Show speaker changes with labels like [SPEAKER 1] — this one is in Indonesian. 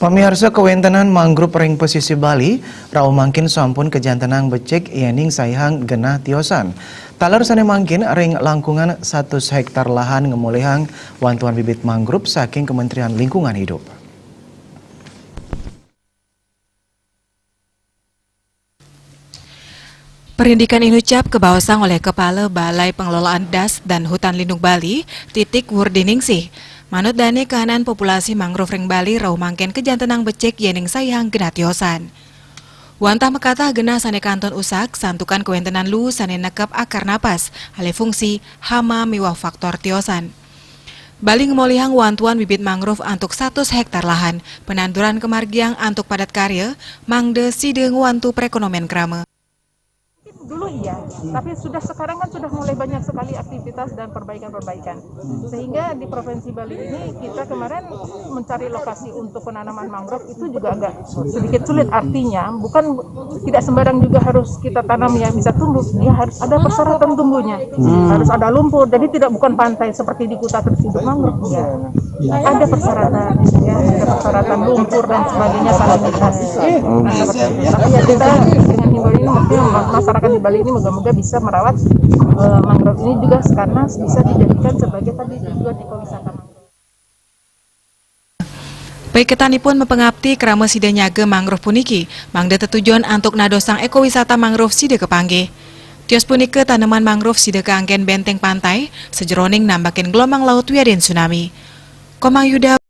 [SPEAKER 1] Pemirsa kewentenan mangrove ring pesisir Bali, rau mangkin sampun kejantenang becek yening sayang genah tiosan. Talar sane mangkin ring langkungan 100 hektar lahan ngemulihang wantuan bibit mangrove saking Kementerian Lingkungan Hidup.
[SPEAKER 2] Perindikan ini ucap kebawasang oleh Kepala Balai Pengelolaan Das dan Hutan Lindung Bali, Titik Wurdiningsih. Manut dane kahanan populasi mangrove ring Bali rau mangken kejantenang becek yening sayang genah tiosan. Wantah mekatah genah sane kanton usak santukan kewentenan lu sane nekep akar napas, ale fungsi hama miwah faktor tiosan. Bali ngemolihang wantuan bibit mangrove antuk 100 hektar lahan, penanduran kemargiang antuk padat karya, mangde sideng wantu perekonomian krama.
[SPEAKER 3] Dulu iya, tapi sekarang kan sudah mulai banyak sekali aktivitas dan perbaikan-perbaikan. Sehingga di Provinsi Bali ini kita kemarin mencari lokasi untuk penanaman mangrove itu juga agak sedikit sulit. Artinya bukan tidak sembarang juga harus kita tanam yang bisa tumbuh, ya harus ada persyaratan tumbuhnya. Harus ada lumpur, jadi tidak bukan pantai seperti di Kuta terus hidup mangrove ya. Ada persyaratan, ya, ada persyaratan lumpur dan sebagainya, salinitas. Tapi ya kita dengan himbauan ini maksudnya masyarakat di Bali ini moga-moga bisa merawat mangrove ini juga karena bisa dijadikan sebagai tadi juga ekowisata mangrove.
[SPEAKER 2] Peiketanipun mempengabdi krama sida nyaga mangrove puniki, mangda tetujuan antuk nadosang ekowisata mangrove sida kepanggih. Tios punike tanaman mangrove sida keangken benteng pantai, sejeroning nambakin gelombang laut wiadin tsunami. Komang Yuda